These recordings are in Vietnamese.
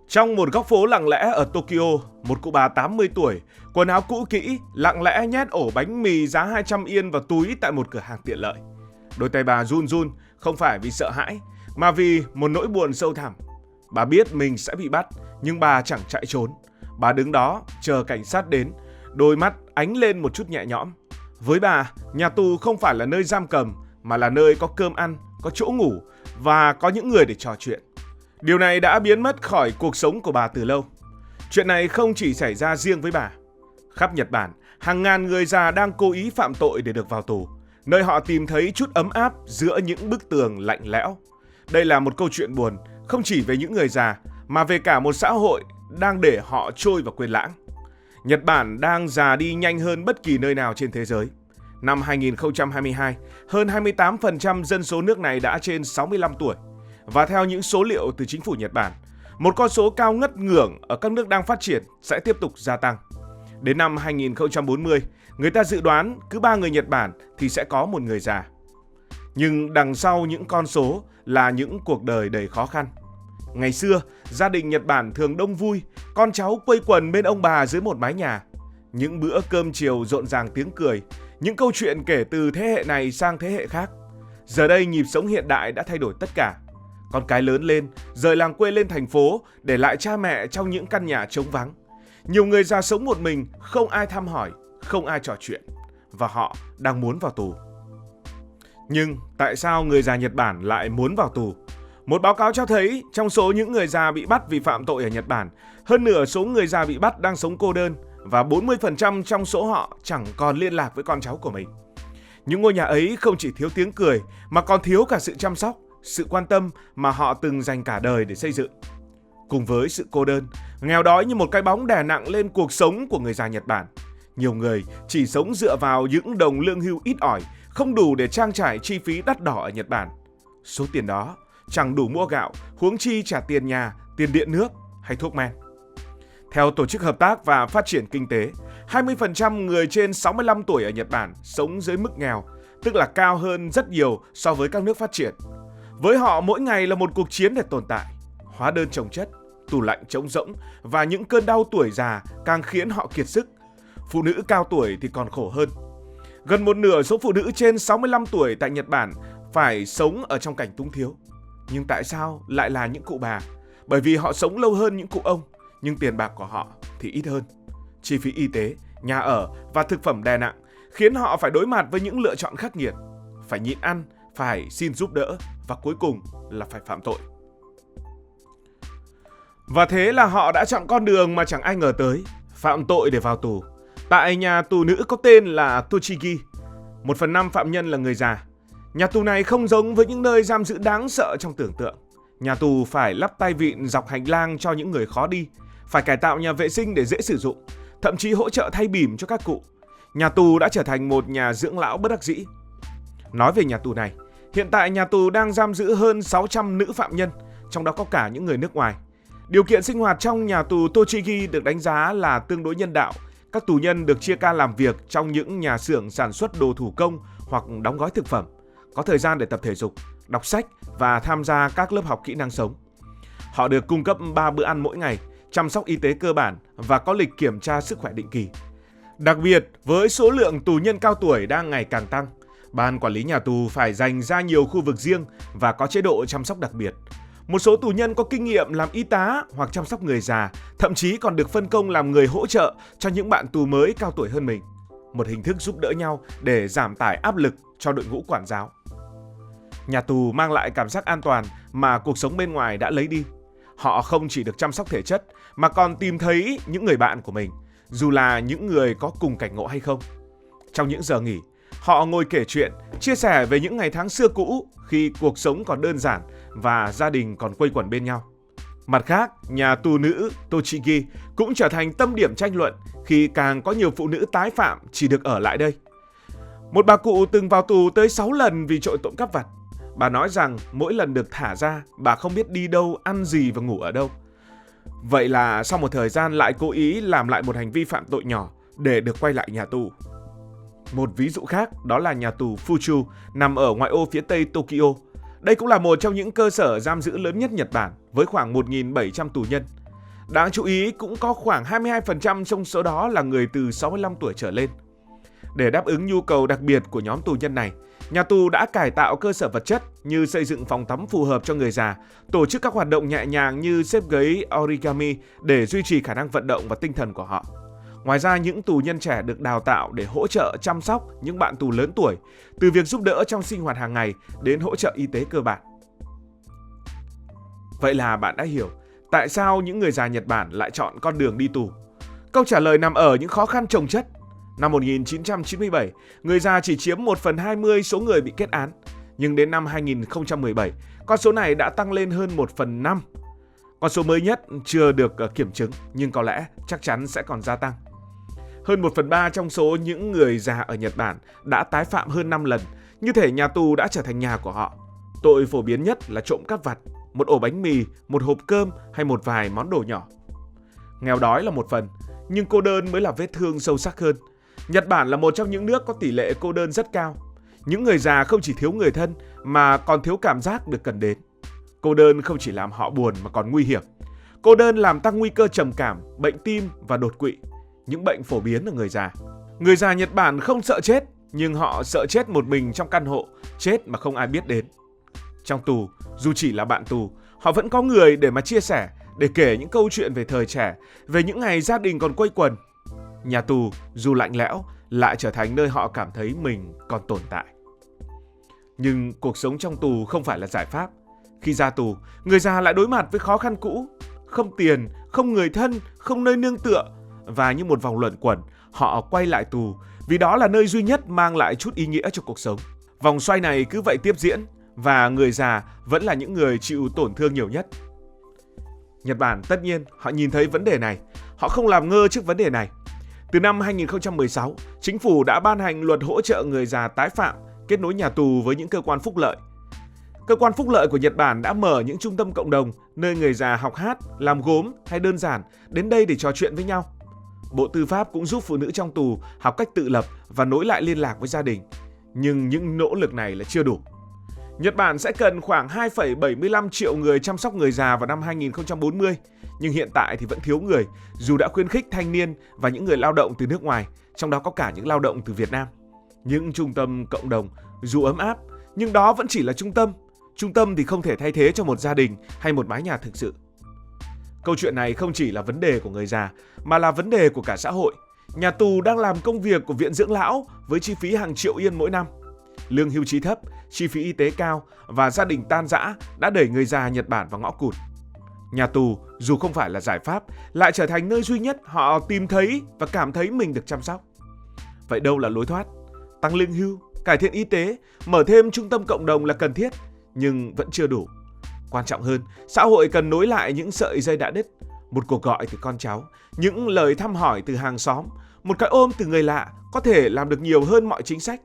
Trong một góc phố lặng lẽ ở Tokyo, một cụ bà 80 tuổi, quần áo cũ kỹ, lặng lẽ nhét ổ bánh mì giá 200 yên vào túi tại một cửa hàng tiện lợi. Đôi tay bà run run, không phải vì sợ hãi, mà vì một nỗi buồn sâu thẳm. Bà biết mình sẽ bị bắt, nhưng bà chẳng chạy trốn. Bà đứng đó, chờ cảnh sát đến, đôi mắt ánh lên một chút nhẹ nhõm. Với bà, nhà tù không phải là nơi giam cầm, mà là nơi có cơm ăn, có chỗ ngủ và có những người để trò chuyện. Điều này đã biến mất khỏi cuộc sống của bà từ lâu. Chuyện này không chỉ xảy ra riêng với bà. Khắp Nhật Bản, hàng ngàn người già đang cố ý phạm tội để được vào tù, nơi họ tìm thấy chút ấm áp giữa những bức tường lạnh lẽo. Đây là một câu chuyện buồn, không chỉ về những người già, mà về cả một xã hội đang để họ trôi vào quên lãng. Nhật Bản đang già đi nhanh hơn bất kỳ nơi nào trên thế giới. Năm 2022, hơn 28% dân số nước này đã trên 65 tuổi. Và theo những số liệu từ chính phủ Nhật Bản, một con số cao ngất ngưởng ở các nước đang phát triển sẽ tiếp tục gia tăng. Đến năm 2040, người ta dự đoán cứ 3 người Nhật Bản thì sẽ có một người già. Nhưng đằng sau những con số là những cuộc đời đầy khó khăn. Ngày xưa, gia đình Nhật Bản thường đông vui, con cháu quây quần bên ông bà dưới một mái nhà. Những bữa cơm chiều rộn ràng tiếng cười, những câu chuyện kể từ thế hệ này sang thế hệ khác. Giờ đây nhịp sống hiện đại đã thay đổi tất cả. Con cái lớn lên, rời làng quê lên thành phố, để lại cha mẹ trong những căn nhà trống vắng. Nhiều người già sống một mình, không ai thăm hỏi, không ai trò chuyện. Và họ đang muốn vào tù. Nhưng tại sao người già Nhật Bản lại muốn vào tù? Một báo cáo cho thấy trong số những người già bị bắt vì phạm tội ở Nhật Bản, hơn nửa số người già bị bắt đang sống cô đơn và 40% trong số họ chẳng còn liên lạc với con cháu của mình. Những ngôi nhà ấy không chỉ thiếu tiếng cười mà còn thiếu cả sự chăm sóc, sự quan tâm mà họ từng dành cả đời để xây dựng. Cùng với sự cô đơn, nghèo đói như một cái bóng đè nặng lên cuộc sống của người già Nhật Bản. Nhiều người chỉ sống dựa vào những đồng lương hưu ít ỏi, không đủ để trang trải chi phí đắt đỏ ở Nhật Bản. Số tiền đó chẳng đủ mua gạo, huống chi trả tiền nhà, tiền điện nước hay thuốc men. Theo Tổ chức Hợp tác và Phát triển Kinh tế, 20% người trên 65 tuổi ở Nhật Bản sống dưới mức nghèo, tức là cao hơn rất nhiều so với các nước phát triển. Với họ, mỗi ngày là một cuộc chiến để tồn tại. Hóa đơn chồng chất, tủ lạnh trống rỗng và những cơn đau tuổi già càng khiến họ kiệt sức. Phụ nữ cao tuổi thì còn khổ hơn. Gần một nửa số phụ nữ trên 65 tuổi tại Nhật Bản phải sống ở trong cảnh túng thiếu. Nhưng tại sao lại là những cụ bà? Bởi vì họ sống lâu hơn những cụ ông, nhưng tiền bạc của họ thì ít hơn. Chi phí y tế, nhà ở và thực phẩm đè nặng khiến họ phải đối mặt với những lựa chọn khắc nghiệt. Phải nhịn ăn, phải xin giúp đỡ và cuối cùng là phải phạm tội. Và thế là họ đã chọn con đường mà chẳng ai ngờ tới, phạm tội để vào tù. Tại nhà tù nữ có tên là Tochigi, 1/5 phạm nhân là người già. Nhà tù này không giống với những nơi giam giữ đáng sợ trong tưởng tượng. Nhà tù phải lắp tay vịn dọc hành lang cho những người khó đi, phải cải tạo nhà vệ sinh để dễ sử dụng, thậm chí hỗ trợ thay bỉm cho các cụ. Nhà tù đã trở thành một nhà dưỡng lão bất đắc dĩ. Nói về nhà tù này, hiện tại nhà tù đang giam giữ hơn 600 nữ phạm nhân, trong đó có cả những người nước ngoài. Điều kiện sinh hoạt trong nhà tù Tochigi được đánh giá là tương đối nhân đạo. Các tù nhân được chia ca làm việc trong những nhà xưởng sản xuất đồ thủ công hoặc đóng gói thực phẩm, có thời gian để tập thể dục, đọc sách và tham gia các lớp học kỹ năng sống. Họ được cung cấp 3 bữa ăn mỗi ngày, chăm sóc y tế cơ bản và có lịch kiểm tra sức khỏe định kỳ. Đặc biệt, với số lượng tù nhân cao tuổi đang ngày càng tăng, ban quản lý nhà tù phải dành ra nhiều khu vực riêng và có chế độ chăm sóc đặc biệt. Một số tù nhân có kinh nghiệm làm y tá hoặc chăm sóc người già, thậm chí còn được phân công làm người hỗ trợ cho những bạn tù mới cao tuổi hơn mình. Một hình thức giúp đỡ nhau để giảm tải áp lực cho đội ngũ quản giáo. Nhà tù mang lại cảm giác an toàn mà cuộc sống bên ngoài đã lấy đi. Họ không chỉ được chăm sóc thể chất mà còn tìm thấy những người bạn của mình, dù là những người có cùng cảnh ngộ hay không. Trong những giờ nghỉ, họ ngồi kể chuyện, chia sẻ về những ngày tháng xưa cũ khi cuộc sống còn đơn giản và gia đình còn quây quần bên nhau. Mặt khác, nhà tù nữ Tochigi cũng trở thành tâm điểm tranh luận khi càng có nhiều phụ nữ tái phạm chỉ được ở lại đây. Một bà cụ từng vào tù tới 6 lần vì tội trộm cắp vặt. Bà nói rằng mỗi lần được thả ra, bà không biết đi đâu, ăn gì và ngủ ở đâu. Vậy là sau một thời gian lại cố ý làm lại một hành vi phạm tội nhỏ để được quay lại nhà tù. Một ví dụ khác đó là nhà tù Fuchu nằm ở ngoại ô phía tây Tokyo. Đây cũng là một trong những cơ sở giam giữ lớn nhất Nhật Bản với khoảng 1.700 tù nhân. Đáng chú ý cũng có khoảng 22% trong số đó là người từ 65 tuổi trở lên. Để đáp ứng nhu cầu đặc biệt của nhóm tù nhân này, nhà tù đã cải tạo cơ sở vật chất như xây dựng phòng tắm phù hợp cho người già, tổ chức các hoạt động nhẹ nhàng như xếp ghế origami để duy trì khả năng vận động và tinh thần của họ. Ngoài ra, những tù nhân trẻ được đào tạo để hỗ trợ chăm sóc những bạn tù lớn tuổi, từ việc giúp đỡ trong sinh hoạt hàng ngày đến hỗ trợ y tế cơ bản. Vậy là bạn đã hiểu tại sao những người già Nhật Bản lại chọn con đường đi tù. Câu trả lời nằm ở những khó khăn chồng chất. Năm 1997, người già chỉ chiếm 1/20 số người bị kết án, nhưng đến năm 2017, con số này đã tăng lên hơn 1/5. Con số mới nhất chưa được kiểm chứng, nhưng có lẽ chắc chắn sẽ còn gia tăng. Hơn 1/3 trong số những người già ở Nhật Bản đã tái phạm hơn 5 lần, như thể nhà tù đã trở thành nhà của họ. Tội phổ biến nhất là trộm cắp vặt, một ổ bánh mì, một hộp cơm hay một vài món đồ nhỏ. Nghèo đói là một phần, nhưng cô đơn mới là vết thương sâu sắc hơn. Nhật Bản là một trong những nước có tỷ lệ cô đơn rất cao. Những người già không chỉ thiếu người thân mà còn thiếu cảm giác được cần đến. Cô đơn không chỉ làm họ buồn mà còn nguy hiểm. Cô đơn làm tăng nguy cơ trầm cảm, bệnh tim và đột quỵ, những bệnh phổ biến ở người già. Người già Nhật Bản không sợ chết, nhưng họ sợ chết một mình trong căn hộ, chết mà không ai biết đến. Trong tù, dù chỉ là bạn tù, họ vẫn có người để mà chia sẻ, để kể những câu chuyện về thời trẻ, về những ngày gia đình còn quây quần. Nhà tù, dù lạnh lẽo, lại trở thành nơi họ cảm thấy mình còn tồn tại. Nhưng cuộc sống trong tù không phải là giải pháp. Khi ra tù, người già lại đối mặt với khó khăn cũ. Không tiền, không người thân, không nơi nương tựa. Và như một vòng luẩn quẩn, họ quay lại tù vì đó là nơi duy nhất mang lại chút ý nghĩa cho cuộc sống. Vòng xoay này cứ vậy tiếp diễn, và người già vẫn là những người chịu tổn thương nhiều nhất. Nhật Bản tất nhiên họ nhìn thấy vấn đề này, họ không làm ngơ trước vấn đề này. Từ năm 2016, chính phủ đã ban hành luật hỗ trợ người già tái phạm, kết nối nhà tù với những cơ quan phúc lợi. Cơ quan phúc lợi của Nhật Bản đã mở những trung tâm cộng đồng nơi người già học hát, làm gốm hay đơn giản đến đây để trò chuyện với nhau. Bộ Tư pháp cũng giúp phụ nữ trong tù học cách tự lập và nối lại liên lạc với gia đình. Nhưng những nỗ lực này là chưa đủ. Nhật Bản sẽ cần khoảng 2,75 triệu người chăm sóc người già vào năm 2040, nhưng hiện tại thì vẫn thiếu người, dù đã khuyến khích thanh niên và những người lao động từ nước ngoài, trong đó có cả những lao động từ Việt Nam. Những trung tâm cộng đồng dù ấm áp, nhưng đó vẫn chỉ là trung tâm. Trung tâm thì không thể thay thế cho một gia đình hay một mái nhà thực sự. Câu chuyện này không chỉ là vấn đề của người già, mà là vấn đề của cả xã hội. Nhà tù đang làm công việc của viện dưỡng lão với chi phí hàng triệu yên mỗi năm. Lương hưu trí thấp, chi phí y tế cao và gia đình tan rã đã đẩy người già Nhật Bản vào ngõ cụt. Nhà tù dù không phải là giải pháp, lại trở thành nơi duy nhất họ tìm thấy và cảm thấy mình được chăm sóc. Vậy đâu là lối thoát? Tăng lương hưu, cải thiện y tế, mở thêm trung tâm cộng đồng là cần thiết, nhưng vẫn chưa đủ. Quan trọng hơn, xã hội cần nối lại những sợi dây đã đứt. Một cuộc gọi từ con cháu, những lời thăm hỏi từ hàng xóm, một cái ôm từ người lạ có thể làm được nhiều hơn mọi chính sách.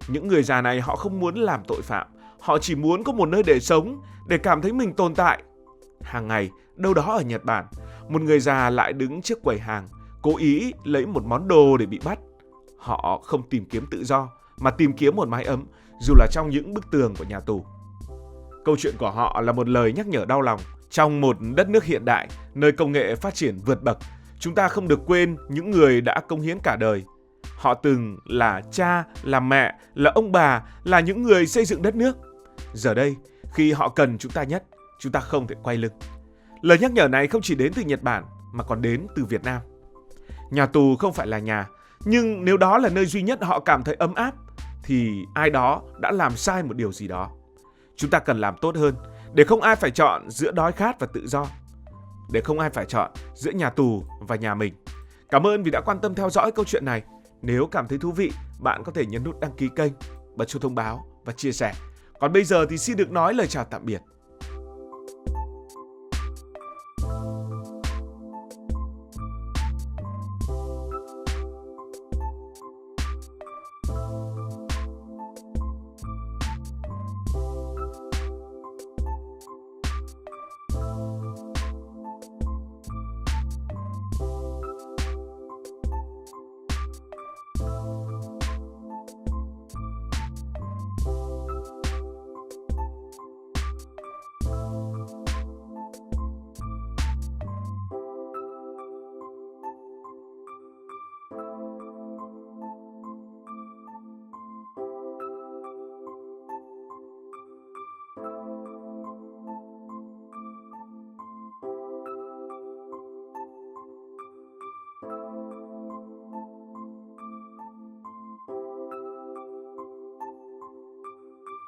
Những người già này họ không muốn làm tội phạm, họ chỉ muốn có một nơi để sống, để cảm thấy mình tồn tại. Hàng ngày, đâu đó ở Nhật Bản, một người già lại đứng trước quầy hàng, cố ý lấy một món đồ để bị bắt. Họ không tìm kiếm tự do, mà tìm kiếm một mái ấm, dù là trong những bức tường của nhà tù. Câu chuyện của họ là một lời nhắc nhở đau lòng. Trong một đất nước hiện đại, nơi công nghệ phát triển vượt bậc, chúng ta không được quên những người đã cống hiến cả đời. Họ từng là cha, là mẹ, là ông bà, là những người xây dựng đất nước. Giờ đây, khi họ cần chúng ta nhất, chúng ta không thể quay lưng. Lời nhắc nhở này không chỉ đến từ Nhật Bản, mà còn đến từ Việt Nam. Nhà tù không phải là nhà, nhưng nếu đó là nơi duy nhất họ cảm thấy ấm áp, thì ai đó đã làm sai một điều gì đó. Chúng ta cần làm tốt hơn, để không ai phải chọn giữa đói khát và tự do. Để không ai phải chọn giữa nhà tù và nhà mình. Cảm ơn vì đã quan tâm theo dõi câu chuyện này. Nếu cảm thấy thú vị, bạn có thể nhấn nút đăng ký kênh, bật chuông thông báo và chia sẻ. Còn bây giờ thì xin được nói lời chào tạm biệt.